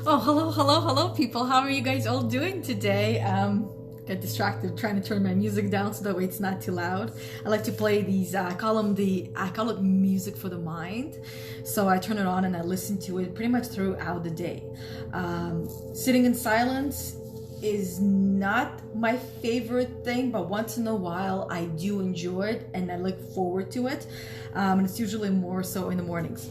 Oh, hello, people. How are you guys all doing today? Get distracted trying to turn my music down so that way it's not too loud. I like to play these. I call it music for the mind. So I turn it on and I listen to it pretty much throughout the day. Sitting in silence is not my favorite thing, but once in a while I do enjoy it and I look forward to it. And it's usually more so in the mornings.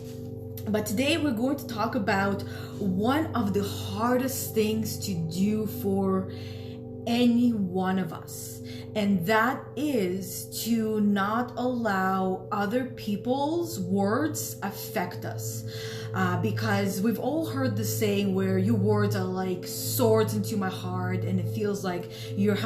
But today we're going to talk about one of the hardest things to do for any one of us. And that is to not allow other people's words affect us. Because we've all heard the saying where your words are like swords into my heart, and it feels like your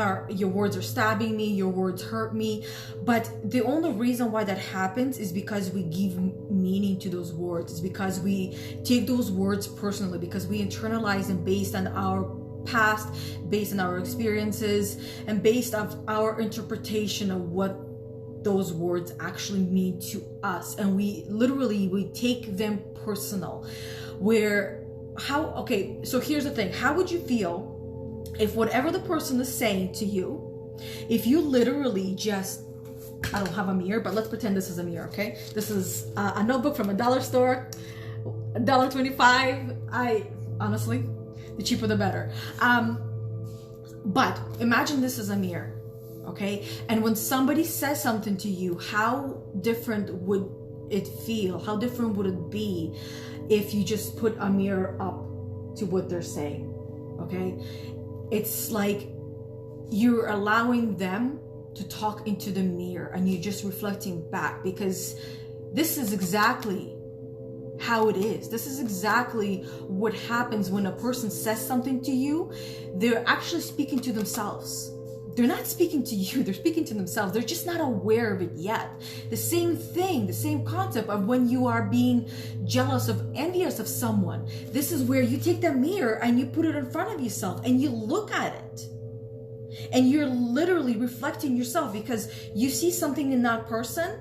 words are stabbing me, your words hurt me. But the only reason why that happens is because we give meaning to those words. It's because we take those words personally, because we internalize them based on our past, based on our experiences, and based on our interpretation of what those words actually mean to us. And we take them personal. So here's the thing. How would you feel if whatever the person is saying to you, if you literally just, I don't have a mirror, but let's pretend this is a mirror, okay? This is a notebook from a dollar store, $1.25. Honestly, the cheaper the better. But imagine this is a mirror, okay? And when somebody says something to you, how different would it feel? How different would it be if you just put a mirror up to what they're saying, okay? It's like you're allowing them to talk into the mirror and you're just reflecting back, because this is exactly how it is. This is exactly what happens when a person says something to you. They're actually speaking to themselves. They're not speaking to you, they're speaking to themselves. They're just not aware of it yet. The same thing, the same concept of when you are being jealous of, envious of someone. This is where you take that mirror and you put it in front of yourself and you look at it. And you're literally reflecting yourself, because you see something in that person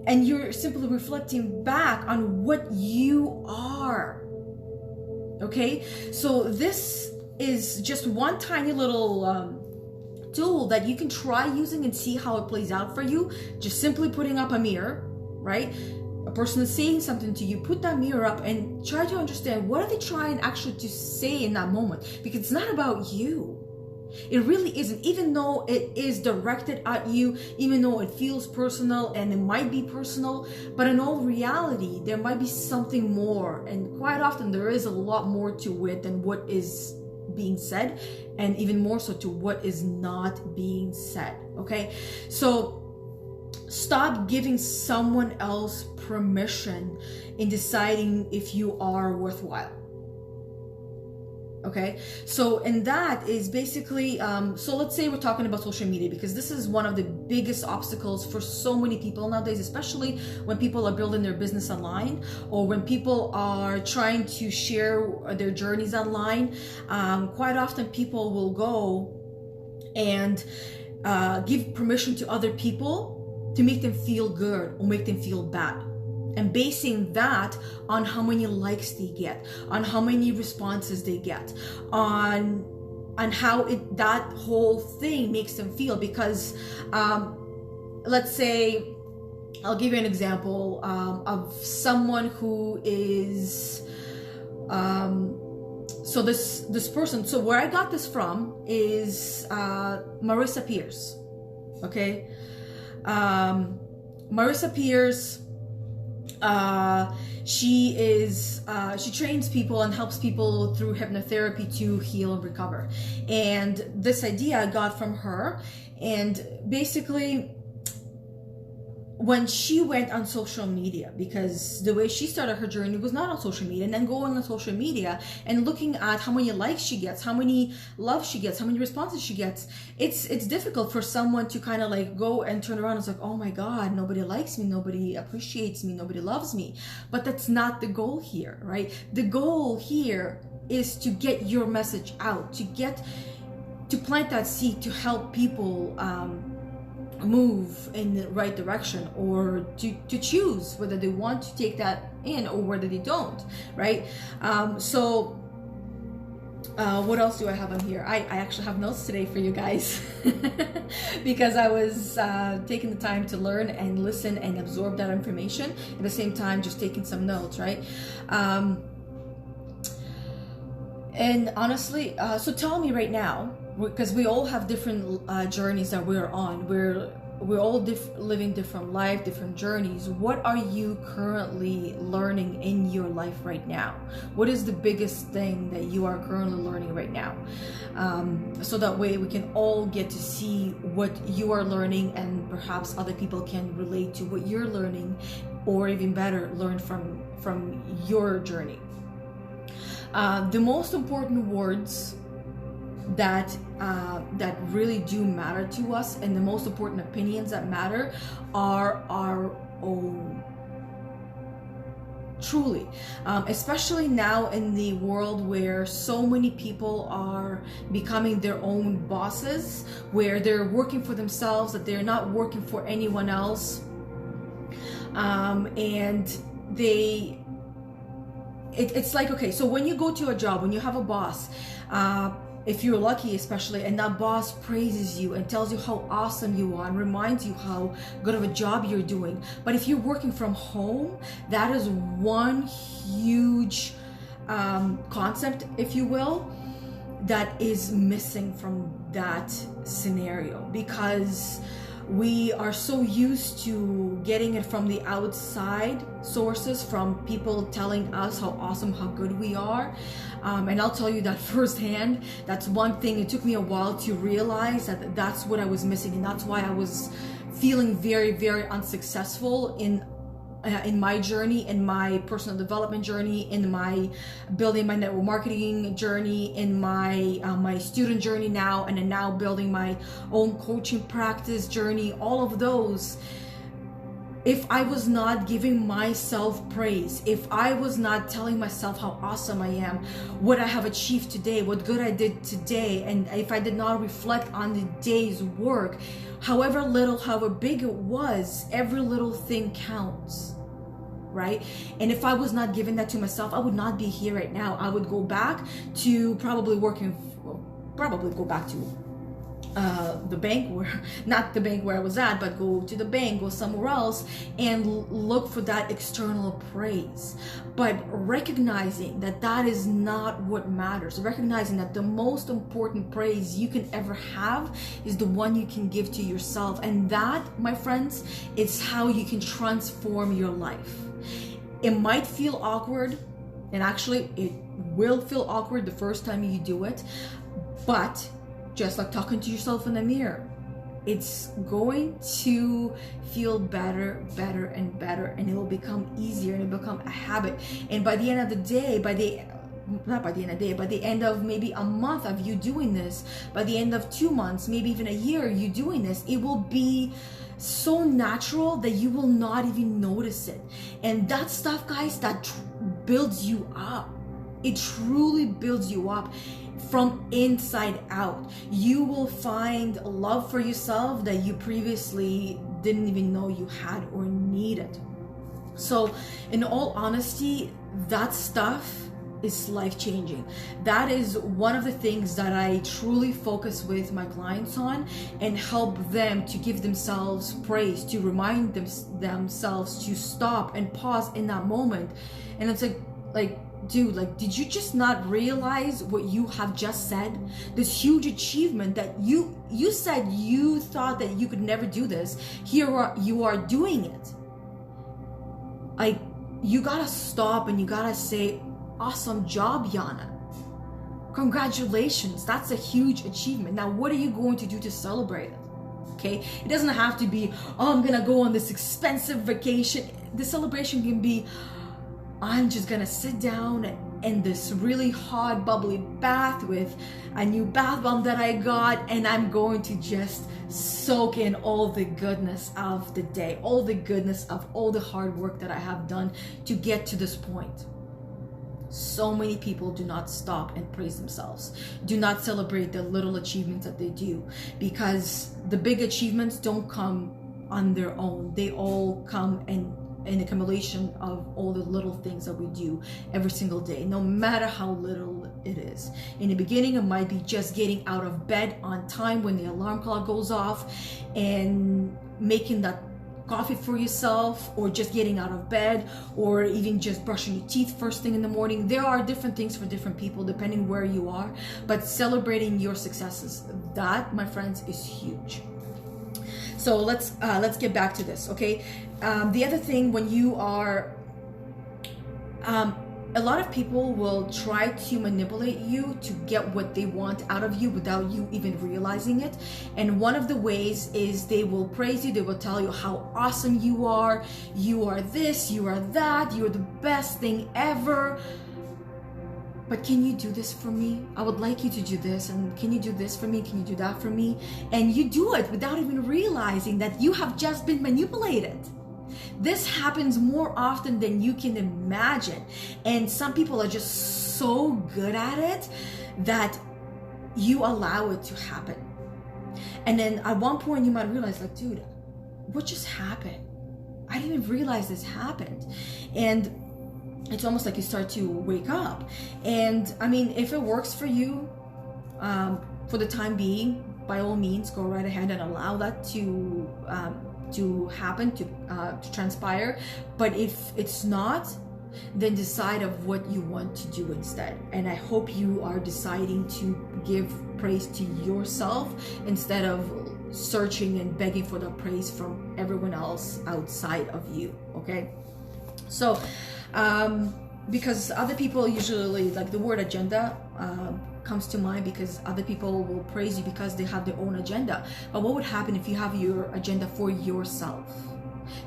and you're simply reflecting back on what you are. Okay? So this is just one tiny little tool that you can try using and see how it plays out for you. Just simply putting up a mirror, right? A person is saying something to you, put that mirror up and try to understand what are they trying actually to say in that moment, because it's not about you. It really isn't, even though it is directed at you, even though it feels personal and it might be personal, but in all reality, there might be something more. And quite often there is a lot more to it than what is being said, and even more so to what is not being said. Okay, so stop giving someone else permission in deciding if you are worthwhile. Okay, so and that is basically so let's say we're talking about social media, because this is one of the biggest obstacles for so many people nowadays, especially when people are building their business online, or when people are trying to share their journeys online. Quite often people will go and give permission to other people to make them feel good or make them feel bad, and basing that on how many likes they get, on how many responses they get, on how that whole thing makes them feel. Because let's say, I'll give you an example of someone who is so this person. So where I got this from is Marissa Peers. Okay, Marissa Peers. She trains people and helps people through hypnotherapy to heal and recover. And this idea I got from her. And basically, when she went on social media, because the way she started her journey was not on social media, and then going on social media and looking at how many likes she gets, how many love she gets, how many responses she gets, it's difficult for someone to kind of like go and turn around and it's like, oh my God, nobody likes me, nobody appreciates me, nobody loves me. But that's not the goal here, right? The goal here is to get your message out, to plant that seed, to help people move in the right direction, or to choose whether they want to take that in or whether they don't, right? So What else do I have on here? I actually have notes today for you guys because I was taking the time to learn and listen and absorb that information. At the same time, just taking some notes, right? And honestly, so tell me right now, because we all have different journeys that we're on. We're all living different life, different journeys. What are you currently learning in your life right now? What is the biggest thing that you are currently learning right now? So that way we can all get to see what you are learning, and perhaps other people can relate to what you're learning, or even better, learn from your journey. The most important words that really do matter to us, and the most important opinions that matter, are our own. Truly, especially now in the world where so many people are becoming their own bosses, where they're working for themselves, that they're not working for anyone else, and it's like, okay, so when you go to a job, when you have a boss, if you're lucky especially, and that boss praises you and tells you how awesome you are and reminds you how good of a job you're doing. But if you're working from home, that is one huge concept, if you will, that is missing from that scenario, because we are so used to getting it from the outside sources, from people telling us how awesome, how good we are. And I'll tell you that firsthand. That's one thing. It took me a while to realize that that's what I was missing. And that's why I was feeling very, very unsuccessful in my journey, in my personal development journey, in my building my network marketing journey, in my student journey now, and then now building my own coaching practice journey. All of those, if I was not giving myself praise, if I was not telling myself how awesome I am, what I have achieved today, what good I did today, and if I did not reflect on the day's work, however little, however big it was, every little thing counts, right? And if I was not giving that to myself, I would not be here right now. I would go back to probably go back to the bank, where, not the bank where I was at, but go to the bank, go somewhere else and look for that external praise. But recognizing that that is not what matters, recognizing that the most important praise you can ever have is the one you can give to yourself. And that, my friends, is how you can transform your life. It might feel awkward, and actually it will feel awkward the first time you do it, but just like talking to yourself in the mirror, it's going to feel better, better, and better, and it will become easier, and it will become a habit. And by the end of the day, by the end of maybe a month of you doing this, by the end of 2 months, maybe even a year you doing this, it will be so natural that you will not even notice it. And that stuff, guys, that builds you up. It truly builds you up from inside out. You will find love for yourself that you previously didn't even know you had or needed. So in all honesty, that stuff is life-changing. That is one of the things that I truly focus with my clients on, and help them to give themselves praise, to remind themselves to stop and pause in that moment. And it's like, dude, like, did you just not realize what you have just said? This huge achievement that you said you thought that you could never do this. You are doing it. Like, you gotta stop and you gotta say, awesome job, Yana. Congratulations. That's a huge achievement. Now, what are you going to do to celebrate it? Okay? It doesn't have to be, oh, I'm gonna go on this expensive vacation. The celebration can be, I'm just gonna sit down in this really hot, bubbly bath with a new bath bomb that I got, and I'm going to just soak in all the goodness of the day, all the goodness of all the hard work that I have done to get to this point. So many people do not stop and praise themselves, do not celebrate the little achievements that they do, because the big achievements don't come on their own. They all come and an accumulation of all the little things that we do every single day, no matter how little it is. In the beginning, it might be just getting out of bed on time when the alarm clock goes off and making that coffee for yourself, or just getting out of bed, or even just brushing your teeth first thing in the morning. There are different things for different people depending where you are, but celebrating your successes, that, my friends, is huge. So let's get back to this, okay? The other thing, when you are a lot of people will try to manipulate you to get what they want out of you without you even realizing it. And one of the ways is they will praise you. They will tell you how awesome you are this, you are that, you're the best thing ever. But can you do this for me? I would like you to do this. And can you do this for me? Can you do that for me? And you do it without even realizing that you have just been manipulated. This happens more often than you can imagine. And some people are just so good at it that you allow it to happen. And then at one point you might realize, like, dude, what just happened? I didn't even realize this happened. And it's almost like you start to wake up. And I mean, if it works for you, for the time being, by all means, go right ahead and allow that to happen, to transpire. But if it's not, then decide of what you want to do instead. And I hope you are deciding to give praise to yourself instead of searching and begging for the praise from everyone else outside of you. Okay, so because other people usually, like, the word agenda comes to mind, because other people will praise you because they have their own agenda. But what would happen if you have your agenda for yourself?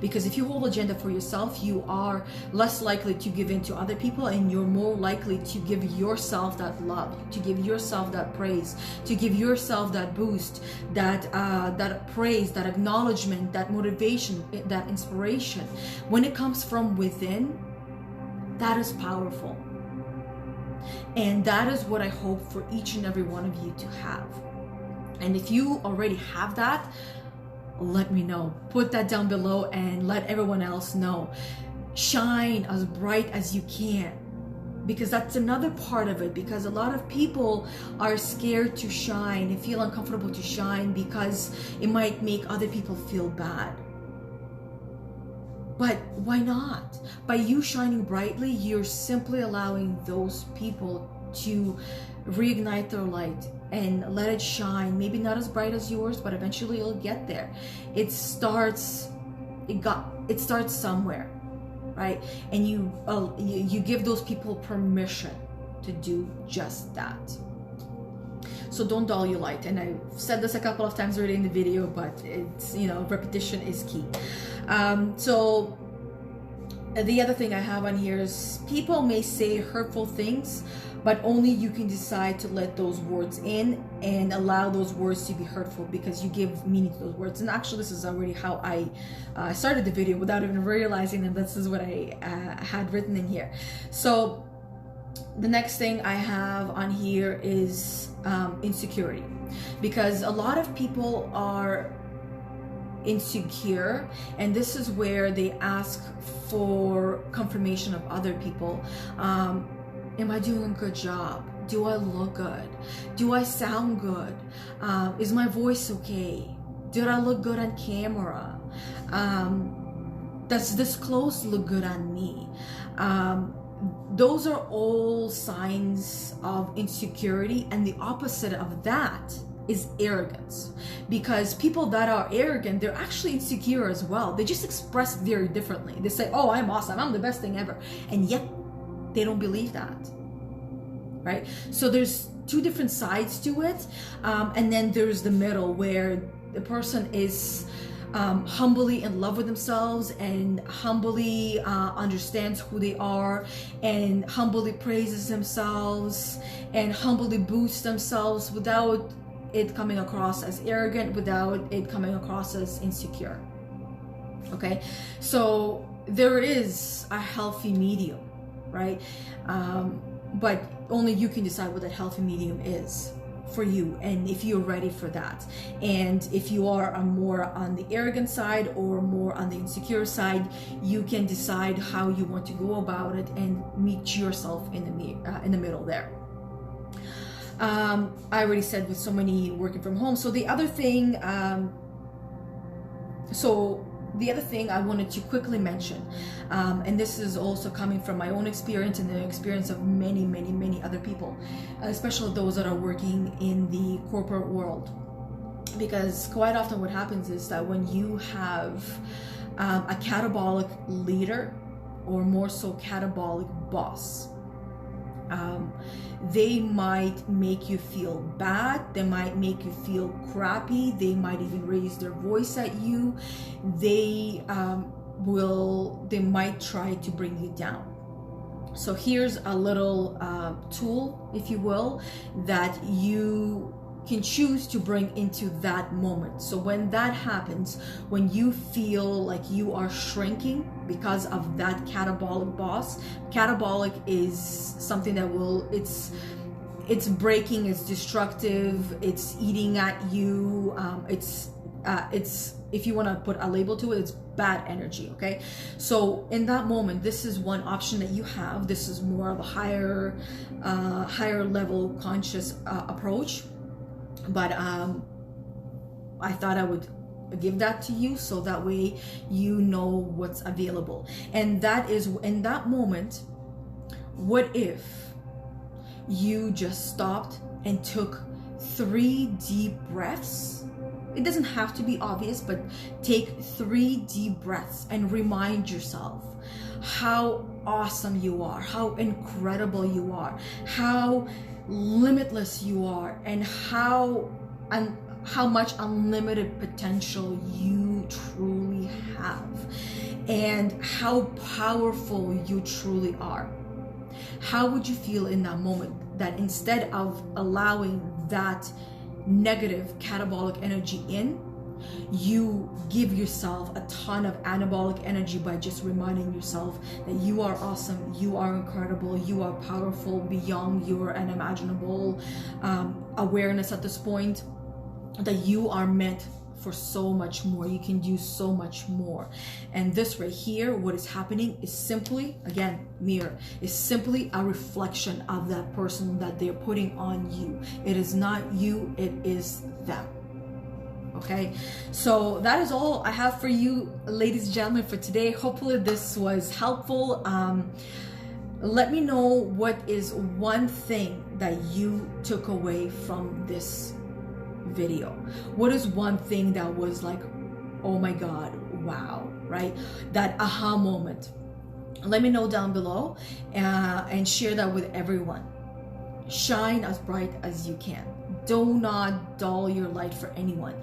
Because if you hold agenda for yourself, you are less likely to give in to other people, and you're more likely to give yourself that love, to give yourself that praise, to give yourself that boost, that praise, that acknowledgement, that motivation, that inspiration. When it comes from within, that is powerful. And that is what I hope for each and every one of you to have. And if you already have that, let me know. Put that down below and let everyone else know. Shine as bright as you can, because that's another part of it. Because a lot of people are scared to shine and feel uncomfortable to shine because it might make other people feel bad. But why not? By you shining brightly, you're simply allowing those people to reignite their light and let it shine. Maybe not as bright as yours, but eventually it'll get there. It starts somewhere, right? And you give those people permission to do just that. So don't dull your light. And I've said this a couple of times already in the video, but it's, repetition is key. So the other thing I have on here is, people may say hurtful things, but only you can decide to let those words in and allow those words to be hurtful, because you give meaning to those words. And actually, this is already how I started the video without even realizing that this is what I had written in here. So the next thing I have on here is insecurity, because a lot of people are insecure, and this is where they ask for confirmation of other people. Am I doing a good job? Do I look good? Do I sound good? Is my voice okay? Did I look good on camera? Does this clothes look good on me? Those are all signs of insecurity, and the opposite of that is arrogance. Because people that are arrogant, they're actually insecure as well. They just express very differently. They say, oh, I'm awesome, I'm the best thing ever, and yet they don't believe that, right? So there's two different sides to it, and then there's the middle, where the person is humbly in love with themselves and humbly understands who they are and humbly praises themselves and humbly boosts themselves without it coming across as arrogant, without it coming across as insecure. Okay, so there is a healthy medium, right? But only you can decide what that healthy medium is. for you, and if you're ready for that. And if you are more on the arrogant side or more on the insecure side, you can decide how you want to go about it and meet yourself in the middle there. I already said with so many working from home. So the other thing I wanted to quickly mention, and this is also coming from my own experience and the experience of many, many, many other people, especially those that are working in the corporate world. Because quite often what happens is that when you have a catabolic leader, or more so catabolic boss, they might make you feel bad, they might make you feel crappy, they might even raise their voice at you, they might try to bring you down. So here's a little tool, if you will, that you can choose to bring into that moment. So when that happens, when you feel like you are shrinking because of that catabolic boss, catabolic is something that it's breaking, it's destructive, it's eating at you, it's if you want to put a label to it, it's bad energy. Okay, so in that moment, this is one option that you have. This is more of a higher level conscious approach. But I thought I would give that to you so that way you know what's available. And that is, in that moment, what if you just stopped and took 3 deep breaths? It doesn't have to be obvious, but take 3 deep breaths and remind yourself how awesome you are, how incredible you are, how limitless you are, and how much unlimited potential you truly have, and how powerful you truly are. How would you feel in that moment that instead of allowing that negative catabolic energy in, you give yourself a ton of anabolic energy by just reminding yourself that you are awesome, you are incredible, you are powerful beyond your unimaginable awareness at this point, that you are meant for so much more, you can do so much more. And this right here, what is happening is simply, again, mirror, is simply a reflection of that person that they're putting on you. It is not you, it is them. Okay, so that is all I have for you, ladies and gentlemen, for today. Hopefully this was helpful. Let me know what is one thing that you took away from this video. What is one thing that was like, oh my God, wow, right? That aha moment. Let me know down below and share that with everyone. Shine as bright as you can. Do not dull your light for anyone.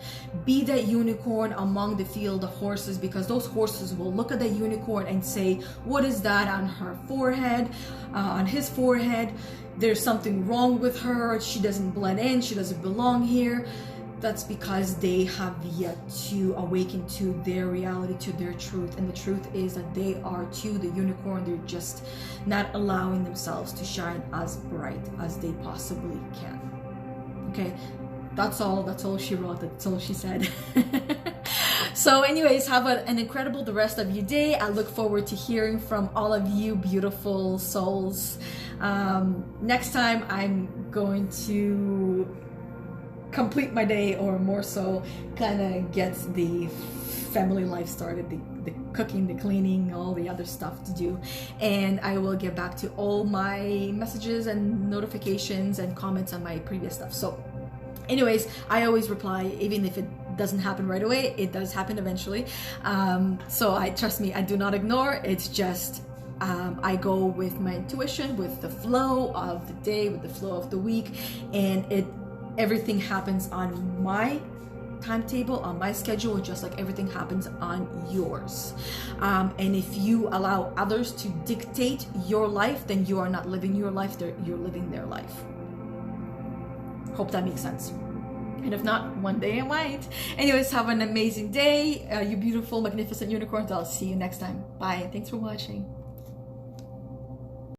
Be that unicorn among the field of horses, because those horses will look at the unicorn and say, what is that on her forehead, on his forehead? There's something wrong with her. She doesn't blend in. She doesn't belong here. That's because they have yet to awaken to their reality, to their truth. And the truth is that they are too the unicorn. They're just not allowing themselves to shine as bright as they possibly can. Okay, that's all she wrote, that's all she said. So anyways, have an incredible the rest of your day. I look forward to hearing from all of you beautiful souls. Next time I'm going to complete my day, or more so kind of get the family life started, the cooking, the cleaning, all the other stuff to do, and I will get back to all my messages and notifications and comments on my previous stuff. So anyways, I always reply, even if it doesn't happen right away, it does happen eventually. So trust me, I do not ignore. It's just I go with my intuition, with the flow of the day, with the flow of the week, and everything happens on my timetable, on my schedule, just like everything happens on yours. And if you allow others to dictate your life, then you are not living your life, you're living their life. Hope that makes sense. And if not, one day I might. Anyways, have an amazing day, you beautiful, magnificent unicorns. I'll see you next time. Bye. Thanks for watching.